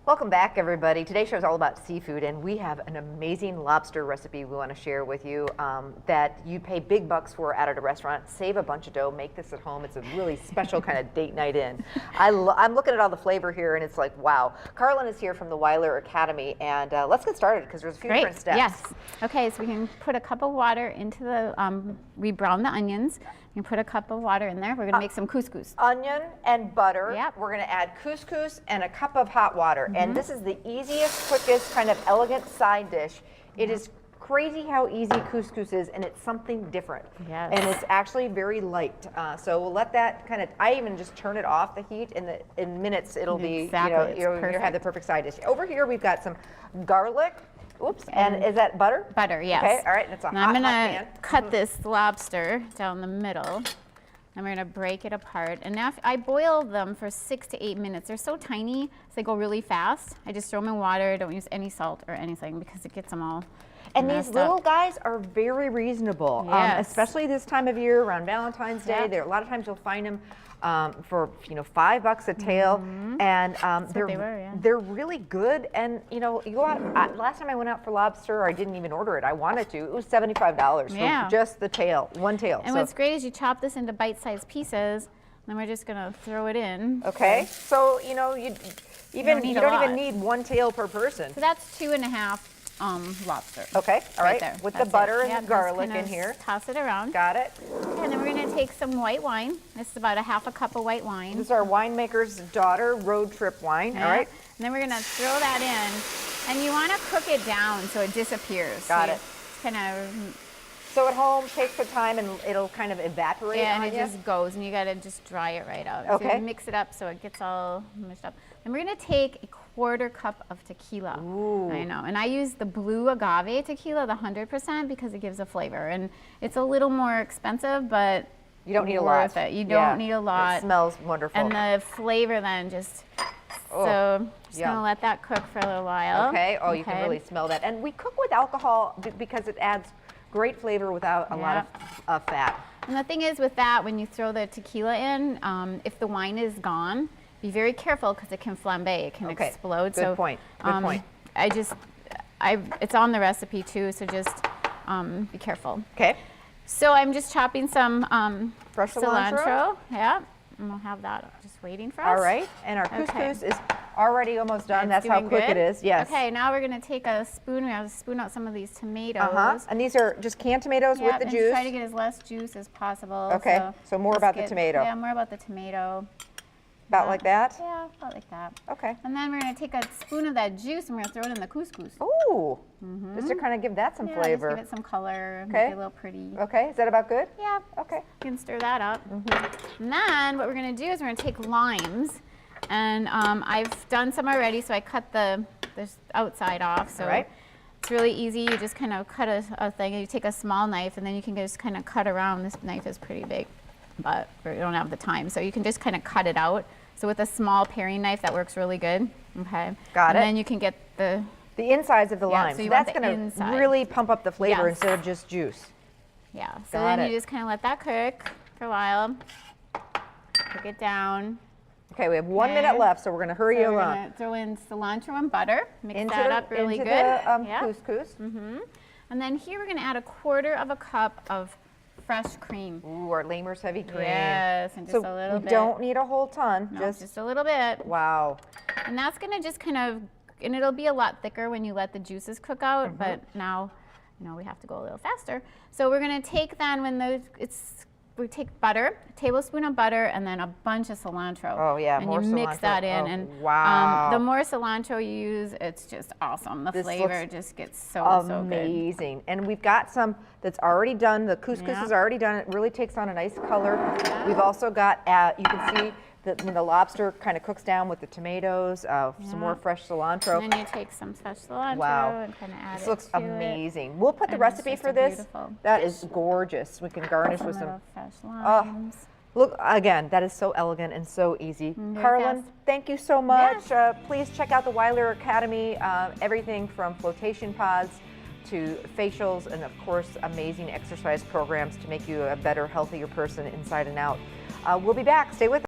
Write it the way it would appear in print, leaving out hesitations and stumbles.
Welcome back, everybody. Today's show is all about seafood, and we have an amazing lobster recipe we want to share with you that you pay big bucks for out at a restaurant. Save a bunch of dough, make this at home. It's a really special kind of date night in. I'm looking at all the flavor here, and it's like, wow. Carlin is here from the Weiler Academy, and let's get started because there's a few different steps. Yes. Okay, so we can put a cup of water into the, we brown the onions. You can put a cup of water in there. We're going to make some couscous. Onion and butter. Yep. We're going to add couscous and a cup of hot water. And this is the easiest, quickest, kind of elegant side dish. It is crazy how easy couscous is, and it's something different. Yes. And it's actually very light. So we'll let that kind of, I even just turn it off the heat, and in minutes it'll be, Exactly. you'll have the perfect side dish. Over here we've got some garlic. Oops, and is that butter? Butter, yes. Okay, all right, and it's a now hot I'm pan. going to cut this lobster down the middle. And we're going to break it apart. And now I boil them for 6 to 8 minutes. They're so tiny, so they go really fast. I just throw them in water. Don't use any salt or anything because it gets them all And these little up. guys are very reasonable, Yes. especially this time of year around Valentine's Day. Yep. There, a lot of times you'll find them for $5 a tail, and they're really good. And you go out. Last time I went out for lobster, I didn't even order it. I wanted to. It was $75 for just the tail, one tail. And what's great is you chop this into bite-sized pieces. Then we're just going to throw it in. Okay, so you don't even need one tail per person. So that's 2.5 lobster. Okay, all right. There. With That's the butter it. and the garlic in here. Toss it around. Got it. Okay, and then we're going to take some white wine. This is about a half a cup of white wine. This is our winemaker's daughter road trip wine. Yeah. All right. And then we're going to throw that in. And you want to cook it down so it disappears. Got it. Kind of. So at home, take the time and it'll kind of evaporate Yeah, on and it you? just goes, and you got to just dry it right out. Okay. So you mix it up so it gets all mushed up. Then we're going to take a 1/4 cup of tequila. Ooh. I know. And I use the blue agave tequila, the 100%, because it gives a flavor. And it's a little more expensive, but You don't need a lot. worth it. You don't need a lot. It smells wonderful. And the flavor then just, so just going to let that cook for a little while. Okay. Oh, you can really smell that. And we cook with alcohol because it adds great flavor without a lot of fat. And the thing is with that, when you throw the tequila in, if the wine is gone, be very careful because it can flambe, it can explode. Good point. Good point. It's on the recipe too, so just be careful. Okay. So I'm just chopping some fresh cilantro. Yeah, and we'll have that just waiting for us. All right, and our couscous is already almost done. That's how quick it is. Yes. Okay, now we're going to take a spoon. We have to spoon out some of these tomatoes. And these are just canned tomatoes with the and juice. try to get as less juice as possible. Okay, so more about the tomato. Yeah, more about the tomato. About like that? Yeah, about like that. Okay. And then we're going to take a spoon of that juice and we're going to throw it in the couscous. Ooh, just to kind of give that some flavor. Just give it some color, make it a little pretty. Okay, is that about good? Yeah. Okay. You can stir that up. And then what we're going to do is we're going to take limes. And I've done some already, so I cut the outside off. So it's really easy. You just kind of cut a thing, and you take a small knife, and then you can just kind of cut around. This knife is pretty big, but we don't have the time. So you can just kind of cut it out. So with a small paring knife, that works really good. Okay. Got it. And then you can get the insides of the lime. So that's going to really pump up the flavor instead of just juice. Yeah. So then you just kind of let that cook for a while. Cook it down. Okay, we have 1 minute left, so we're going to hurry along. We're going to throw in cilantro and butter. Mix that up really good. Into the couscous. And then here we're going to add a 1/4 cup of fresh cream. Ooh, our Lamers heavy cream. Yes, and just a little bit. We don't need a whole ton. No, just a little bit. Wow. And that's going to just kind of, and it'll be a lot thicker when you let the juices cook out, but now, we have to go a little faster. So we're going to take then we take butter, a tablespoon of butter, and then a bunch of cilantro. Oh yeah, and you mix that in, and the more cilantro you use, it's just awesome. The flavor just gets so good. Amazing. And we've got some that's already done. The couscous is already done. It really takes on a nice color. We've also got, you can see that when the lobster kind of cooks down with the tomatoes, some more fresh cilantro. And then you take some fresh cilantro and kind of add it to it. This looks amazing. We'll put the recipe for this. That is gorgeous. We can garnish with some fresh limes. Look, again, that is so elegant and so easy. Carlin, thank you so much. Please check out the Weiler Academy. Everything from flotation pods to facials and, of course, amazing exercise programs to make you a better, healthier person inside and out. We'll be back. Stay with us.